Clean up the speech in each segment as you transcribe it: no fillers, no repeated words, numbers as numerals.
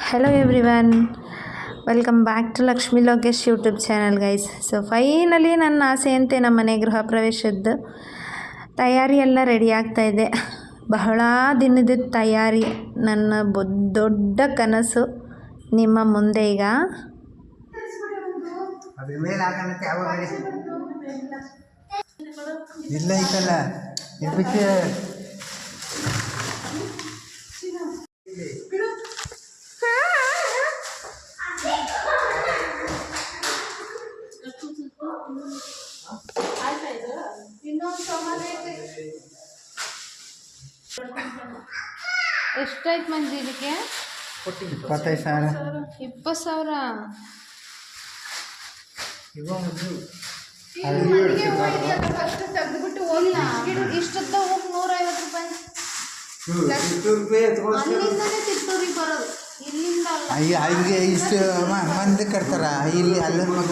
Hello everyone, welcome back to Lakshmi Lokesh YouTube channel guys. So finally ನನ್ನ ಆಸೆಯಂತೆ ನಮ್ಮ ಮನೆ ಗೃಹ ಪ್ರವೇಶದ ತಯಾರಿ ಎಲ್ಲ ರೆಡಿ ಆಗ್ತಾ ಇದೆ. ಬಹಳ ದಿನದ ತಯಾರಿ, ನನ್ನ ದೊಡ್ಡ ಕನಸು ನಿಮ್ಮ ಮುಂದೆ ಈಗ. ಇಲ್ಲ ಐತಲ್ಲ ಇದಕ್ಕೆ ಎಷ್ಟಾಯ್ತು ಮಂಜಿ ಇದಕ್ಕೆ? 25,000. 20,000. ಇಷ್ಟದ ಹೋಗಿ 150 ರೂಪಾಯಿ. ಅಲ್ಲಿಂದನೇ ತಿತ್ತೂರಿಗೆ ಬರೋದು, ಇಲ್ಲಿಂದ ಅಲ್ಲ. ಅಲ್ಲಿಗೆ ಇಷ್ಟು ಮಂದಿ ಕಟ್ತಾರ, ಇಲ್ಲಿ ಅಲ್ಲನ ಮಗ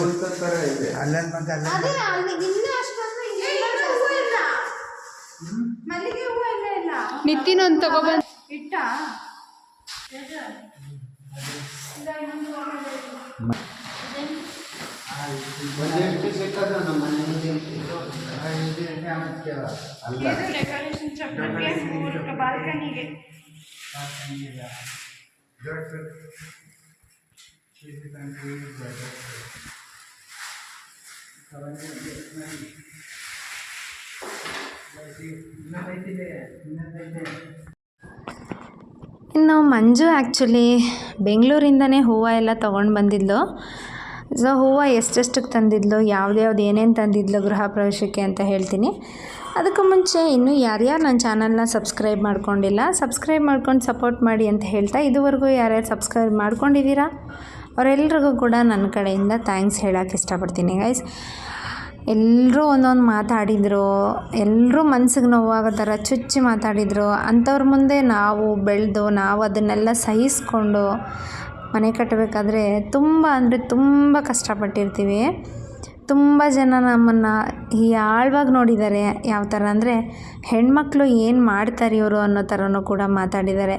ಅದೇ ಅಲ್ಲಿ ಇನ್ನೂ ಅಷ್ಟು ಅಂದ್ರೆ ಮಲ್ಲಿಗೆ ಹೂವು ಎಲ್ಲ ಇಲ್ಲ. ನಿತಿನ್ ಒಂದು ತಗೊಬಂದು ಇಟ್ಟ ಡೆಕೋರೇಷನ್ ಚಪ್ಪಲಿಗೆ ಬಾಲ್ಕನಿಗೆ. ಇನ್ನು ಮಂಜು ಆ್ಯಕ್ಚುಲಿ ಬೆಂಗಳೂರಿಂದನೇ ಹೂವು ಎಲ್ಲ ತೊಗೊಂಡು ಬಂದಿದ್ಲು. ಸೊ ಹೂವು ಎಷ್ಟೆಷ್ಟಕ್ಕೆ ತಂದಿದ್ಲು, ಯಾವ್ದು ಏನೇನು ತಂದಿದ್ಲು ಗೃಹ ಪ್ರವೇಶಕ್ಕೆ ಅಂತ ಹೇಳ್ತೀನಿ. ಅದಕ್ಕೂ ಮುಂಚೆ ಇನ್ನೂ ಯಾರ್ಯಾರು ನನ್ನ ಚಾನಲ್ನ ಸಬ್ಸ್ಕ್ರೈಬ್ ಮಾಡ್ಕೊಂಡಿಲ್ಲ, ಸಬ್ಸ್ಕ್ರೈಬ್ ಮಾಡ್ಕೊಂಡು ಸಪೋರ್ಟ್ ಮಾಡಿ ಅಂತ ಹೇಳ್ತಾ, ಇದುವರೆಗೂ ಯಾರ್ಯಾರು ಸಬ್ಸ್ಕ್ರೈಬ್ ಮಾಡ್ಕೊಂಡಿದ್ದೀರಾ ಅವರೆಲ್ರಿಗೂ ಕೂಡ ನನ್ನ ಕಡೆಯಿಂದ ಥ್ಯಾಂಕ್ಸ್ ಹೇಳೋಕ್ಕೆ ಇಷ್ಟಪಡ್ತೀನಿ ಗೈಸ್. ಎಲ್ಲರೂ ಒಂದೊಂದು ಮಾತಾಡಿದರು, ಎಲ್ಲರೂ ಮನ್ಸಿಗೆ ನೋವಾಗೋ ಥರ ಚುಚ್ಚಿ ಮಾತಾಡಿದರು. ಅಂಥವ್ರ ಮುಂದೆ ನಾವು ಬೆಳೆದು ನಾವು ಅದನ್ನೆಲ್ಲ ಸಹಿಸ್ಕೊಂಡು ಮನೆ ಕಟ್ಟಬೇಕಾದ್ರೆ ತುಂಬ ಅಂದರೆ ತುಂಬ ಕಷ್ಟಪಟ್ಟಿರ್ತೀವಿ. ತುಂಬ ಜನ ನಮ್ಮನ್ನು ಆಳವಾಗಿ ನೋಡಿದ್ದಾರೆ. ಯಾವ ಥರ ಅಂದರೆ ಹೆಣ್ಮಕ್ಳು ಏನು ಮಾಡ್ತಾರೆ ಇವರು ಅನ್ನೋ ಥರನೂ ಕೂಡ ಮಾತಾಡಿದ್ದಾರೆ.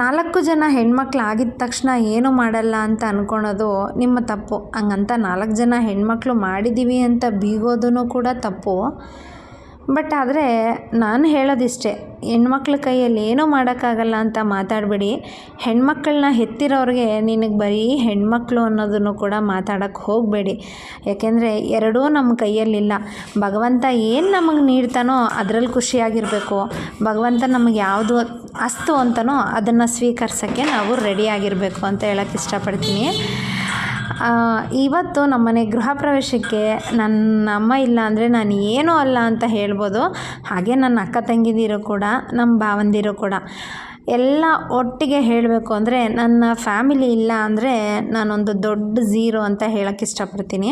4 ಜನ ಹೆಣ್ಮಕ್ಳು ಆಗಿದ ತಕ್ಷಣ ಏನೂ ಮಾಡಲ್ಲ ಅಂತ ಅಂದ್ಕೊಳೋದು ನಿಮ್ಮ ತಪ್ಪು. ಹಂಗಂತ 4 ಜನ ಹೆಣ್ಮಕ್ಳು ಮಾಡಿದ್ದೀವಿ ಅಂತ ಬೀಗೋದೂ ಕೂಡ ತಪ್ಪು. ಬಟ್ ಆದರೆ ನಾನು ಹೇಳೋದಿಷ್ಟೇ, ಹೆಣ್ಮಕ್ಳ ಕೈಯಲ್ಲಿ ಏನೂ ಮಾಡೋಕ್ಕಾಗಲ್ಲ ಅಂತ ಮಾತಾಡಬೇಡಿ. ಹೆಣ್ಮಕ್ಳನ್ನ ಹೆತ್ತಿರೋರಿಗೆ ನಿನಗೆ ಬರೀ ಹೆಣ್ಮಕ್ಳು ಅನ್ನೋದನ್ನು ಕೂಡ ಮಾತಾಡೋಕ್ಕೆ ಹೋಗಬೇಡಿ. ಯಾಕೆಂದರೆ ಎರಡೂ ನಮ್ಮ ಕೈಯಲ್ಲಿಲ್ಲ. ಭಗವಂತ ಏನು ನಮಗೆ ನೀಡ್ತಾನೋ ಅದರಲ್ಲಿ ಖುಷಿಯಾಗಿರಬೇಕು. ಭಗವಂತ ನಮಗೆ ಯಾವುದು ಅಸ್ತು ಅಂತನೋ ಅದನ್ನು ಸ್ವೀಕರಿಸೋಕ್ಕೆ ನಾವು ರೆಡಿಯಾಗಿರಬೇಕು ಅಂತ ಹೇಳೋಕ್ಕೆ ಇಷ್ಟಪಡ್ತೀನಿ. ಇವತ್ತು ನಮ್ಮನೆ ಗೃಹ ಪ್ರವೇಶಕ್ಕೆ ನನ್ನ ಅಮ್ಮ ಇಲ್ಲ ಅಂದರೆ ನಾನು ಏನೂ ಅಲ್ಲ ಅಂತ ಹೇಳ್ಬೋದು. ಹಾಗೆ ನನ್ನ ಅಕ್ಕ ತಂಗಿದಿರು ಕೂಡ, ನಮ್ಮ ಭಾವಂದಿರು ಕೂಡ ಎಲ್ಲ ಒಟ್ಟಿಗೆ ಹೇಳಬೇಕು ಅಂದರೆ, ನನ್ನ ಫ್ಯಾಮಿಲಿ ಇಲ್ಲ ಅಂದರೆ ನಾನೊಂದು ದೊಡ್ಡ ಝೀರೋ ಅಂತ ಹೇಳೋಕ್ಕೆ ಇಷ್ಟಪಡ್ತೀನಿ.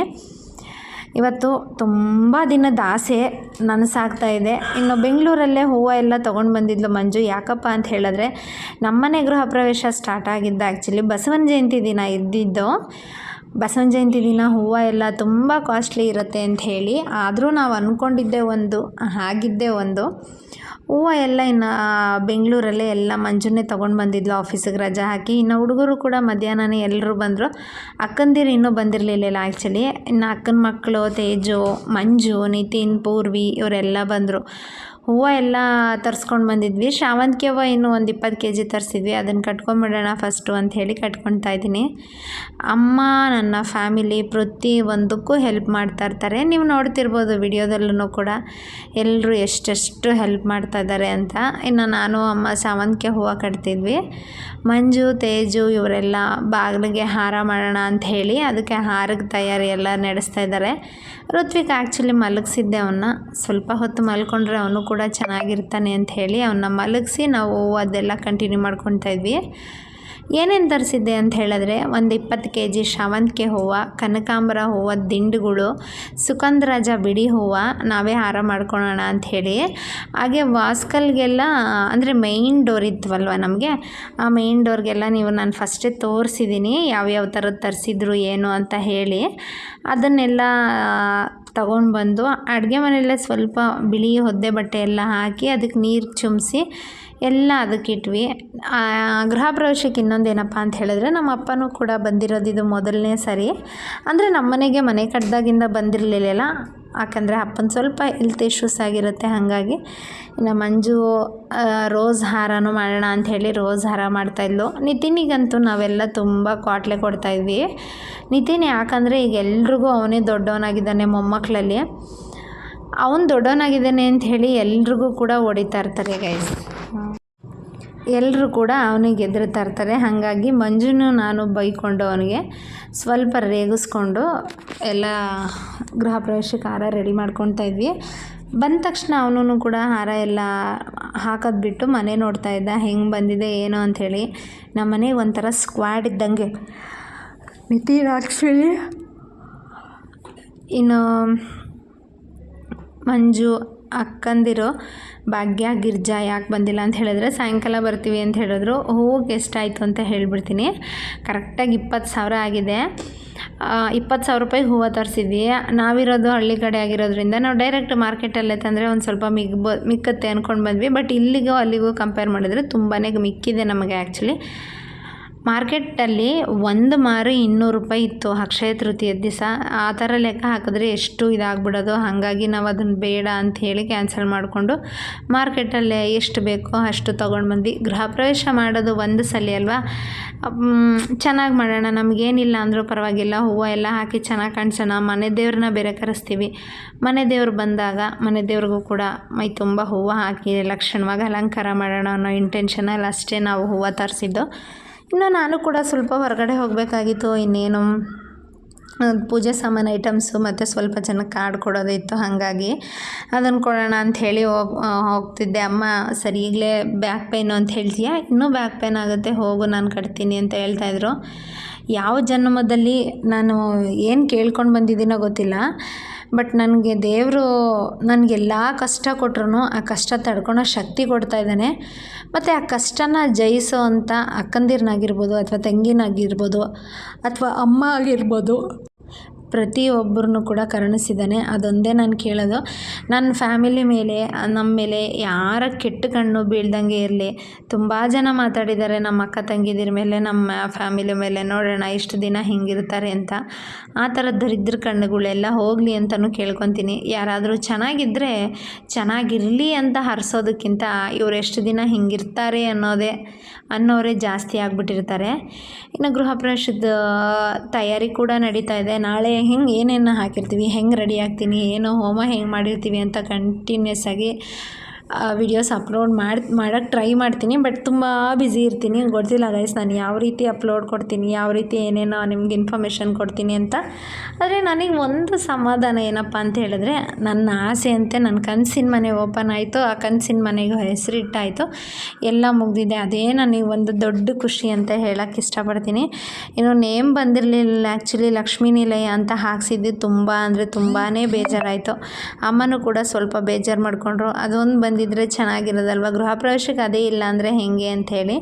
ಇವತ್ತು ತುಂಬ ದಿನದ ಆಸೆ ನನಸಾಗ್ತಾ ಇದೆ. ಇನ್ನು ಬೆಂಗಳೂರಲ್ಲೇ ಹೂವು ಎಲ್ಲ ತೊಗೊಂಡು ಬಂದಿದ್ಲು ಮಂಜು. ಯಾಕಪ್ಪ ಅಂತ ಹೇಳಿದ್ರೆ, ನಮ್ಮನೆ ಗೃಹ ಪ್ರವೇಶ ಸ್ಟಾರ್ಟ್ ಆಗಿದ್ದು ಆ್ಯಕ್ಚುಲಿ ಬಸವನ ಜಯಂತಿ ದಿನ ಇದ್ದಿದ್ದು. ಬಸವನ ಜಯಂತಿ ದಿನ ಹೂವು ಎಲ್ಲ ತುಂಬ ಕಾಸ್ಟ್ಲಿ ಇರುತ್ತೆ ಅಂತ ಹೇಳಿ, ಆದರೂ ನಾವು ಅಂದ್ಕೊಂಡಿದ್ದೆ ಒಂದು, ಆಗಿದ್ದೇ ಒಂದು. ಹೂವು ಎಲ್ಲ ಇನ್ನು ಬೆಂಗಳೂರಲ್ಲೇ ಎಲ್ಲ ಮಂಜುನೇ ತೊಗೊಂಡು ಬಂದಿದ್ಲು ಆಫೀಸಿಗೆ ರಜೆ ಹಾಕಿ. ಇನ್ನು ಹುಡುಗರು ಕೂಡ ಮಧ್ಯಾಹ್ನನೇ ಎಲ್ಲರೂ ಬಂದರು. ಅಕ್ಕಂದಿರು ಇನ್ನೂ ಬಂದಿರಲಿಲ್ಲ ಆ್ಯಕ್ಚುಲಿ. ಇನ್ನು ಅಕ್ಕನ ಮಕ್ಕಳು ತೇಜು, ಮಂಜು, ನಿತಿನ್, ಪೂರ್ವಿ ಇವರೆಲ್ಲ ಬಂದರು. ಹೂವು ಎಲ್ಲ ತರಿಸ್ಕೊಂಡು ಬಂದಿದ್ವಿ. ಶಾವಂತಿಗೆ ಹೂವು ಇನ್ನೂ ಒಂದು 20 kg ತರಿಸಿದ್ವಿ. ಅದನ್ನು ಕಟ್ಕೊಂಬಿಡೋಣ ಫಸ್ಟು ಅಂತ ಹೇಳಿ ಕಟ್ಕೊಳ್ತಾ ಇದ್ದೀನಿ. ಅಮ್ಮ, ನನ್ನ ಫ್ಯಾಮಿಲಿ ಪ್ರತಿ ಒಂದಕ್ಕೂ ಹೆಲ್ಪ್ ಮಾಡ್ತಾಯಿರ್ತಾರೆ. ನೀವು ನೋಡ್ತಿರ್ಬೋದು ವಿಡಿಯೋದಲ್ಲೂ ಕೂಡ ಎಲ್ಲರೂ ಎಷ್ಟೆಷ್ಟು ಹೆಲ್ಪ್ ಮಾಡ್ತಾ ಇದ್ದಾರೆ ಅಂತ. ಇನ್ನು ನಾನು ಅಮ್ಮ ಶಾವಂತಿಗೆ ಹೂವು ಕಟ್ತಿದ್ವಿ. ಮಂಜು, ತೇಜು ಇವರೆಲ್ಲ ಬಾಗಿಲಿಗೆ ಹಾರ ಮಾಡೋಣ ಅಂತ ಹೇಳಿ ಅದಕ್ಕೆ ಹಾರಕ್ಕೆ ತಯಾರಿ ಎಲ್ಲ ನಡೆಸ್ತಾ ಇದ್ದಾರೆ. ಋತ್ವಿಕ್ ಆ್ಯಕ್ಚುಲಿ ಮಲಗಿಸಿದ್ದೆ ಅವನ್ನ. ಸ್ವಲ್ಪ ಹೊತ್ತು ಮಲ್ಕೊಂಡ್ರೆ ಅವನು ಕೂಡ ಚೆನ್ನಾಗಿರ್ತಾನೆ ಅಂತ ಹೇಳಿ ಅವನ್ನ ಮಲಗಿಸಿ ನಾವು ಅದೆಲ್ಲ ಕಂಟಿನ್ಯೂ ಮಾಡ್ಕೊತಾ ಇದ್ವಿ. ಏನೇನು ತರಿಸಿದ್ದೆ ಅಂತ ಹೇಳಿದ್ರೆ, ಒಂದು 20 kg ಶಾವಂತಿಗೆ ಹೂವು, ಕನಕಾಂಬರ ಹೂವು ದಿಂಡುಗಳು, ಸುಗಂಧರಾಜ ಬಿಡಿ ಹೂವು ನಾವೇ ಹಾರ ಮಾಡ್ಕೊಳ್ಳೋಣ ಅಂಥೇಳಿ. ಹಾಗೆ ವಾಸ್ಕಲ್ಗೆಲ್ಲ ಅಂದರೆ ಮೇಯ್ನ್ ಡೋರ್ ಇತ್ತವಲ್ವ ನಮಗೆ, ಆ ಮೇಯ್ನ್ ಡೋರ್ಗೆಲ್ಲ ನೀವು ನಾನು ಫಸ್ಟೇ ತೋರಿಸಿದ್ದೀನಿ ಯಾವ್ಯಾವ ಥರದ್ದು ತರಿಸಿದ್ರು ಏನು ಅಂತ ಹೇಳಿ. ಅದನ್ನೆಲ್ಲ ತಗೊಂಡು ಬಂದು ಅಡುಗೆ ಮನೆಯಲ್ಲೇ ಸ್ವಲ್ಪ ಬಿಳಿ ಒದ್ದೆ ಬಟ್ಟೆ ಎಲ್ಲ ಹಾಕಿ ಅದಕ್ಕೆ ನೀರು ಚಿಮ್ಮಿಸಿ ಎಲ್ಲ ಅದಕ್ಕಿಟ್ವಿ. ಗೃಹ ಪ್ರವೇಶಕ್ಕೆ ಇನ್ನೊಂದೇನಪ್ಪ ಅಂತ ಹೇಳಿದ್ರೆ ನಮ್ಮ ಅಪ್ಪನೂ ಕೂಡ ಬಂದಿರೋದು ಇದು ಮೊದಲನೇ ಸರಿ. ಅಂದರೆ ನಮ್ಮ ಮನೆಗೆ ಮನೆ ಕಟ್ಟಿದಾಗಿಂದ ಬಂದಿರಲಿಲ್ಲ, ಯಾಕಂದರೆ ಅಪ್ಪನ ಸ್ವಲ್ಪ ಹೆಲ್ತ್ ಇಶ್ಯೂಸ್ ಆಗಿರುತ್ತೆ. ಹಾಗಾಗಿ ಇನ್ನು ಮಂಜು ರೋಸ್ ಹಾರನೂ ಮಾಡೋಣ ಅಂಥೇಳಿ ರೋಸ್ ಹಾರ ಮಾಡ್ತಾಯಿದ್ಲು. ನಿತಿನಿಗಂತೂ ನಾವೆಲ್ಲ ತುಂಬ ಕ್ವಾಟ್ಲೆ ಕೊಡ್ತಾಯಿದ್ವಿ. ನಿತಿನ್ ಯಾಕಂದರೆ ಈಗ ಎಲ್ರಿಗೂ ಅವನೇ ದೊಡ್ಡವನಾಗಿದ್ದಾನೆ, ಮೊಮ್ಮಕ್ಕಳಲ್ಲಿ ಅವನು ದೊಡ್ಡವನಾಗಿದ್ದಾನೆ ಅಂಥೇಳಿ ಎಲ್ರಿಗೂ ಕೂಡ ಹೊಡಿತಾ ಇರ್ತಾರೆ ಗೈಸ್. ಎಲ್ಲರೂ ಕೂಡ ಅವನಿಗೆ ಎದುರುತ್ತಾ ಇರ್ತಾರೆ. ಹಾಗಾಗಿ ಮಂಜುನು ನಾನು ಬೈಕೊಂಡು ಅವನಿಗೆ ಸ್ವಲ್ಪ ರೇಗಿಸ್ಕೊಂಡು ಎಲ್ಲ ಗೃಹ ಪ್ರವೇಶಕ್ಕೆ ಹಾರ ರೆಡಿ ಮಾಡ್ಕೊತಾ ಇದ್ವಿ. ಬಂದ ತಕ್ಷಣ ಅವನು ಕೂಡ ಹಾರ ಎಲ್ಲ ಹಾಕೋದು ಬಿಟ್ಟು ಮನೆ ನೋಡ್ತಾ ಇದ್ದ, ಹೆಂಗೆ ಬಂದಿದೆ ಏನೋ ಅಂಥೇಳಿ. ನಮ್ಮ ಮನೆಗೆ ಒಂಥರ ಸ್ಕ್ವಾಡ್ ಇದ್ದಂಗೆ ನಿತಿನ್ ಆ್ಯಕ್ಚುಲಿ. ಇನ್ನು ಮಂಜು ಅಕ್ಕಂದಿರೋ ಭಾಗ್ಯ ಗಿರ್ಜಾ ಯಾಕೆ ಬಂದಿಲ್ಲ ಅಂತ ಹೇಳಿದ್ರೆ ಸಾಯಂಕಾಲ ಬರ್ತೀವಿ ಅಂತ ಹೇಳಿದ್ರು. ಹೋಗಿ ಎಷ್ಟಾಯಿತು ಅಂತ ಹೇಳ್ಬಿಡ್ತೀನಿ. ಕರೆಕ್ಟಾಗಿ 20,000 ಆಗಿದೆ. 20,000 ರೂಪಾಯಿ ಹೂವು ತರಿಸಿದ್ವಿ. ನಾವಿರೋದು ಹಳ್ಳಿ ಕಡೆ ಆಗಿರೋದ್ರಿಂದ ನಾವು ಡೈರೆಕ್ಟ್ ಮಾರ್ಕೆಟಲ್ಲೇ ತಂದರೆ ಒಂದು ಸ್ವಲ್ಪ ಮಿಕ್ಕತ್ತೆ ಅಂದ್ಕೊಂಡು ಬಂದ್ವಿ. ಬಟ್ ಇಲ್ಲಿಗೂ ಅಲ್ಲಿಗೂ ಕಂಪೇರ್ ಮಾಡಿದರೆ ತುಂಬಾ ಮಿಕ್ಕಿದೆ ನಮಗೆ. ಆ್ಯಕ್ಚುಲಿ ಮಾರ್ಕೆಟಲ್ಲಿ ಒಂದು ಮಾರು 200 ರೂಪಾಯಿ ಇತ್ತು ಅಕ್ಷಯ ತೃತೀಯದ ದಿವಸ. ಆ ಥರ ಲೆಕ್ಕ ಹಾಕಿದ್ರೆ ಎಷ್ಟು ಇದಾಗ್ಬಿಡೋದು. ಹಾಗಾಗಿ ನಾವು ಅದನ್ನು ಬೇಡ ಅಂಥೇಳಿ ಕ್ಯಾನ್ಸಲ್ ಮಾಡಿಕೊಂಡು ಮಾರ್ಕೆಟಲ್ಲೇ ಎಷ್ಟು ಬೇಕೋ ಅಷ್ಟು ತೊಗೊಂಡು ಬಂದ್ವಿ. ಗೃಹ ಪ್ರವೇಶ ಮಾಡೋದು ಒಂದು ಸಲ ಅಲ್ವಾ, ಚೆನ್ನಾಗಿ ಮಾಡೋಣ, ನಮಗೇನಿಲ್ಲ ಅಂದರೂ ಪರವಾಗಿಲ್ಲ, ಹೂವು ಎಲ್ಲ ಹಾಕಿ ಚೆನ್ನಾಗಿ ಕಾಣಿಸೋಣ. ಮನೆ ದೇವ್ರನ್ನ ಬೇರೆ ಕರೆಸ್ತೀವಿ. ಮನೆ ದೇವ್ರು ಬಂದಾಗ ಮನೆ ದೇವ್ರಿಗೂ ಕೂಡ ಮೈ ತುಂಬ ಹೂವು ಹಾಕಿ ಲಕ್ಷಣವಾಗಿ ಅಲಂಕಾರ ಮಾಡೋಣ ಅನ್ನೋ ಇಂಟೆನ್ಷನಲ್ಲಿ ಅಷ್ಟೇ ನಾವು ಹೂವು ತರಿಸಿದ್ದು. ಇನ್ನು ನಾನು ಕೂಡ ಸ್ವಲ್ಪ ಹೊರಗಡೆ ಹೋಗಬೇಕಾಗಿತ್ತು. ಇನ್ನೇನು ಪೂಜೆ ಸಾಮಾನು ಐಟಮ್ಸು ಮತ್ತು ಸ್ವಲ್ಪ ಜನಕ್ಕೆ ಕಾರ್ಡ್ ಕೊಡೋದಿತ್ತು. ಹಾಗಾಗಿ ಅದನ್ನು ಕೊಡೋಣ ಅಂಥೇಳಿ ಹೋಗ್ತಿದ್ದೆ. ಅಮ್ಮ ಸರಿ ಈಗಲೇ ಬ್ಯಾಕ್ ಪೇನು ಅಂತ ಹೇಳ್ತೀಯಾ, ಇನ್ನೂ ಬ್ಯಾಕ್ ಪೇನ್ ಆಗುತ್ತೆ, ಹೋಗು ನಾನು ಕಟ್ತೀನಿ ಅಂತ ಹೇಳ್ತಾಯಿದ್ರು. ಯಾವ ಜನ್ಮದಲ್ಲಿ ನಾನು ಏನು ಕೇಳ್ಕೊಂಡು ಬಂದಿದ್ದೀನೋ ಗೊತ್ತಿಲ್ಲ, ಬಟ್ ನನಗೆ ದೇವರು ನನಗೆಲ್ಲ ಕಷ್ಟ ಕೊಟ್ರು ಆ ಕಷ್ಟ ತಡ್ಕೊಳೋ ಶಕ್ತಿ ಕೊಡ್ತಾ ಇದ್ದಾನೆ. ಮತ್ತು ಆ ಕಷ್ಟನ ಜಯಿಸೋ ಅಂಥ ಅಕ್ಕಂದಿರನ್ನಾಗಿರ್ಬೋದು ಅಥವಾ ತಂಗಿನಾಗಿರ್ಬೋದು ಅಥವಾ ಅಮ್ಮ ಆಗಿರ್ಬೋದು, ಪ್ರತಿಯೊಬ್ಬರನ್ನು ಕೂಡ ಕರುಣಿಸಿದ್ದಾನೆ. ಅದೊಂದೇ ನಾನು ಕೇಳೋದು. ನನ್ನ ಫ್ಯಾಮಿಲಿ ಮೇಲೆ, ನಮ್ಮ ಮೇಲೆ ಯಾರ ಕೆಟ್ಟ ಕಣ್ಣು ಬೀಳ್ದಂಗೆ ಇರಲಿ. ತುಂಬ ಜನ ಮಾತಾಡಿದ್ದಾರೆ ನಮ್ಮ ಅಕ್ಕ ತಂಗಿದಿರ ಮೇಲೆ, ನಮ್ಮ ಫ್ಯಾಮಿಲಿ ಮೇಲೆ, ನೋಡೋಣ ಇಷ್ಟು ದಿನ ಹಿಂಗಿರ್ತಾರೆ ಅಂತ. ಆ ಥರ ದರಿದ್ರ ಕಣ್ಣುಗಳೆಲ್ಲ ಹೋಗಲಿ ಅಂತಲೂ ಕೇಳ್ಕೊತೀನಿ. ಯಾರಾದರೂ ಚೆನ್ನಾಗಿದ್ದರೆ ಚೆನ್ನಾಗಿರಲಿ ಅಂತ ಹರಿಸೋದಕ್ಕಿಂತ ಇವ್ರು ಎಷ್ಟು ದಿನ ಹಿಂಗಿರ್ತಾರೆ ಅನ್ನೋರೇ ಜಾಸ್ತಿ ಆಗಿಬಿಟ್ಟಿರ್ತಾರೆ. ಇನ್ನು ಗೃಹ ಪ್ರವೇಶದ ತಯಾರಿ ಕೂಡ ನಡೀತಾ ಇದೆ. ನಾಳೆ ಹೆಂಗೆ ಏನೇನು ಹಾಕಿರ್ತೀವಿ, ಹೆಂಗೆ ರೆಡಿ ಆಗ್ತೀನಿ, ಏನೋ ಹೋಮ ಹೆಂಗೆ ಮಾಡಿರ್ತೀವಿ ಅಂತ ಕಂಟಿನ್ಯೂಸ್ ಆಗಿ ವಿಡಿಯೋಸ್ ಅಪ್ಲೋಡ್ ಮಾಡೋಕ್ಕೆ ಟ್ರೈ ಮಾಡ್ತೀನಿ. ಬಟ್ ತುಂಬ ಬ್ಯುಸಿ ಇರ್ತೀನಿ, ಗೊತ್ತಿಲ್ಲ ಗೈಸ್ ನಾನು ಯಾವ ರೀತಿ ಅಪ್ಲೋಡ್ ಕೊಡ್ತೀನಿ, ಯಾವ ರೀತಿ ಏನೇನೋ ನಿಮ್ಗೆ ಇನ್ಫಾರ್ಮೇಷನ್ ಕೊಡ್ತೀನಿ ಅಂತ. ಆದರೆ ನನಗೆ ಒಂದು ಸಮಾಧಾನ ಏನಪ್ಪ ಅಂತ ಹೇಳಿದ್ರೆ, ನನ್ನ ಆಸೆಯಂತೆ ನನ್ನ ಕನಸಿನ ಮನೆ ಓಪನ್ ಆಯಿತು. ಆ ಕನಸಿನ ಮನೆಗೆ ಹೆಸರಿಟ್ಟಾಯಿತು, ಎಲ್ಲ ಮುಗಿದಿದೆ. ಅದೇ ನನಗೆ ಒಂದು ದೊಡ್ಡ ಖುಷಿ ಅಂತ ಹೇಳೋಕ್ಕೆ ಇಷ್ಟಪಡ್ತೀನಿ. ಇನ್ನು ನೇಮ್ ಬಂದಿರಲಿಲ್ಲ, ಆ್ಯಕ್ಚುಲಿ ಲಕ್ಷ್ಮೀ ನಿಲಯ ಅಂತ ಹಾಕ್ಸಿದ್ದು ತುಂಬ ಅಂದರೆ ತುಂಬಾ ಬೇಜಾರಾಯಿತು. ಅಮ್ಮನೂ ಕೂಡ ಸ್ವಲ್ಪ ಬೇಜಾರು ಮಾಡಿಕೊಂಡ್ರು. ಅದೊಂದು ಬಂದಿದ್ದರೆ ಚೆನ್ನಾಗಿರೋದಲ್ವ, ಗೃಹ ಪ್ರವೇಶಕ್ಕೆ ಅದೇ ಇಲ್ಲ ಅಂದರೆ ಹೇಗೆ ಅಂಥೇಳಿ.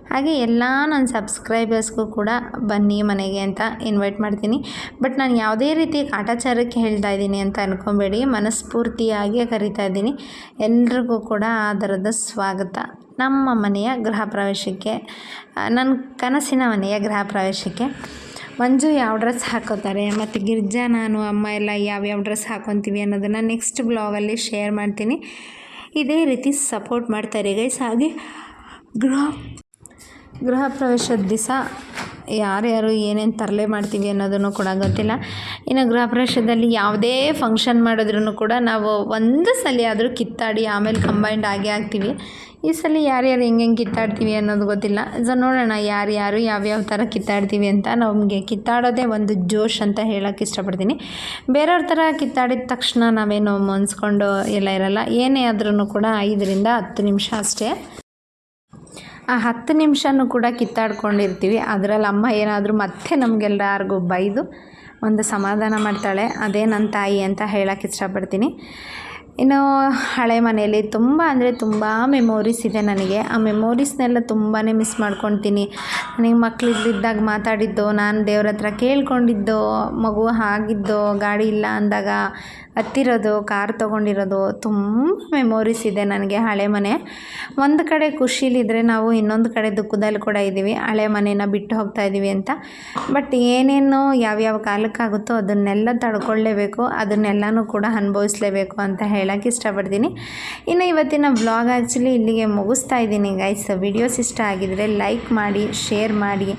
ಹಾಗೆ ಎಲ್ಲ ನನ್ನ ಸಬ್ಸ್ಕ್ರೈಬರ್ಸ್ಗೂ ಕೂಡ ಬನ್ನಿ ಮನೆಗೆ ಅಂತ ಇನ್ವೈಟ್ ಮಾಡ್ತೀನಿ. ಬಟ್ ನಾನು ಯಾವುದೇ ರೀತಿ ಕಾಟಾಚಾರಕ್ಕೆ ಹೇಳ್ತಾ ಇದ್ದೀನಿ ಅಂತ ಅಂದ್ಕೊಬೇಡಿ, ಮನಸ್ಫೂರ್ತಿಯಾಗಿ ಕರಿತಾ ಇದ್ದೀನಿ. ಎಲ್ರಿಗೂ ಕೂಡ ಆದರದ ಸ್ವಾಗತ ನಮ್ಮ ಮನೆಯ ಗೃಹ ಪ್ರವೇಶಕ್ಕೆ, ನನ್ನ ಕನಸಿನ ಮನೆಯ ಗೃಹ ಪ್ರವೇಶಕ್ಕೆ. ಮಂಜು ಯಾವ ಡ್ರೆಸ್ ಹಾಕೋತಾರೆ ಮತ್ತು ಗಿರ್ಜಾ, ನಾನು, ಅಮ್ಮ ಎಲ್ಲ ಯಾವ್ಯಾವ ಡ್ರೆಸ್ ಹಾಕೊತೀವಿ ಅನ್ನೋದನ್ನು ನೆಕ್ಸ್ಟ್ ಬ್ಲಾಗಲ್ಲಿ ಶೇರ್ ಮಾಡ್ತೀನಿ. ಇದೇ ರೀತಿ ಸಪೋರ್ಟ್ ಮಾಡ್ತಾರೆ ಗೈಸ್. ಹಾಗೆ ಗೃಹ ಪ್ರವೇಶದ ದಿವಸ ಯಾರ್ಯಾರು ಏನೇನು ತರಲೆ ಮಾಡ್ತೀವಿ ಅನ್ನೋದನ್ನು ಕೂಡ ಗೊತ್ತಿಲ್ಲ. ಇನ್ನು ಗೃಹ ಪ್ರವೇಶದಲ್ಲಿ ಯಾವುದೇ ಫಂಕ್ಷನ್ ಮಾಡಿದ್ರೂ ಕೂಡ ನಾವು ಒಂದು ಸಲ ಆದರೂ ಕಿತ್ತಾಡಿ ಆಮೇಲೆ ಕಂಬೈಂಡ್ ಆಗೇ ಆಗ್ತೀವಿ. ಈ ಸಲ ಯಾರ್ಯಾರು ಹೆಂಗೆ ಕಿತ್ತಾಡ್ತೀವಿ ಅನ್ನೋದು ಗೊತ್ತಿಲ್ಲ. ಸೊ ನೋಡೋಣ ಯಾರ್ಯಾರು ಯಾವ್ಯಾವ ಥರ ಕಿತ್ತಾಡ್ತೀವಿ ಅಂತ. ನಮಗೆ ಕಿತ್ತಾಡೋದೇ ಒಂದು ಜೋಶ್ ಅಂತ ಹೇಳೋಕ್ಕೆ ಇಷ್ಟಪಡ್ತೀನಿ. ಬೇರೆಯವ್ರ ಥರ ಕಿತ್ತಾಡಿದ ತಕ್ಷಣ ನಾವೇನು ಮುನ್ಸ್ಕೊಂಡು ಎಲ್ಲ ಇರಲ್ಲ. ಏನೇ ಆದ್ರೂ ಕೂಡ 5ರಿಂದ 10 ನಿಮಿಷ ಅಷ್ಟೇ. ಆ 10 ನಿಮಿಷನೂ ಕೂಡ ಕಿತ್ತಾಡ್ಕೊಂಡಿರ್ತೀವಿ. ಅದರಲ್ಲಿ ಅಮ್ಮ ಏನಾದರೂ ಮತ್ತೆ ನಮಗೆಲ್ಲರಿಗೂ ಬೈದು ಒಂದು ಸಮಾಧಾನ ಮಾಡ್ತಾಳೆ. ಅದೇ ನನ್ನ ತಾಯಿ ಅಂತ ಹೇಳೋಕ್ಕೆ ಇಷ್ಟಪಡ್ತೀನಿ. ಇನ್ನು ಹಳೆ ಮನೆಯಲ್ಲಿ ತುಂಬ ಅಂದರೆ ತುಂಬ ಮೆಮೊರೀಸ್ ಇದೆ ನನಗೆ. ಆ ಮೆಮೊರೀಸ್ನೆಲ್ಲ ತುಂಬಾ ಮಿಸ್ ಮಾಡ್ಕೊತೀನಿ. ನನಗೆ ಮಕ್ಕಳಿದ್ದಾಗ ಮಾತಾಡಿದ್ದು, ನಾನು ದೇವ್ರ ಹತ್ರ ಕೇಳ್ಕೊಂಡಿದ್ದು, ಮಗು ಆಗಿದ್ದು, ಗಾಡಿ ಇಲ್ಲ ಅಂದಾಗ ಹತ್ತಿರೋದು, ಕಾರ್ ತೊಗೊಂಡಿರೋದು ತುಂಬ ಮೆಮೊರೀಸ್ ಇದೆ ನನಗೆ. ಹಳೆ ಮನೆ ಒಂದು ಕಡೆ ಖುಷಿಲಿದ್ದರೆ ನಾವು ಇನ್ನೊಂದು ಕಡೆ ದುಃಖದಲ್ಲಿ ಕೂಡ ಇದ್ದೀವಿ, ಹಳೆ ಮನೇನ ಬಿಟ್ಟು ಹೋಗ್ತಾ ಇದ್ದೀವಿ ಅಂತ. ಬಟ್ ಏನೇನು ಯಾವ್ಯಾವ ಕಾಲಕ್ಕಾಗುತ್ತೋ ಅದನ್ನೆಲ್ಲ ತಡ್ಕೊಳ್ಳೇಬೇಕು, ಅದನ್ನೆಲ್ಲನೂ ಕೂಡ ಅನುಭವಿಸ್ಲೇಬೇಕು ಅಂತ ಹೇಳೋಕ್ಕೆ ಇಷ್ಟಪಡ್ತೀನಿ. ಇನ್ನು ಇವತ್ತಿನ ವ್ಲಾಗ್ ಆ್ಯಕ್ಚುಲಿ ಇಲ್ಲಿಗೆ ಮುಗಿಸ್ತಾ ಇದ್ದೀನಿ ಗೈಸ್. ವಿಡಿಯೋಸ್ ಇಷ್ಟ ಆಗಿದರೆ ಲೈಕ್ ಮಾಡಿ, ಶೇರ್ ಮಾಡಿ,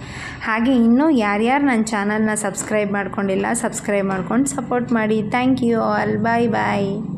ಹಾಗೆ ಇನ್ನೂ ಯಾರ್ಯಾರು ನನ್ನ ಚಾನಲ್ನ ಸಬ್ಸ್ಕ್ರೈಬ್ ಮಾಡ್ಕೊಂಡಿಲ್ಲ ಸಬ್ಸ್ಕ್ರೈಬ್ ಮಾಡ್ಕೊಂಡು ಸಪೋರ್ಟ್ ಮಾಡಿ. Thank you all. Bye bye.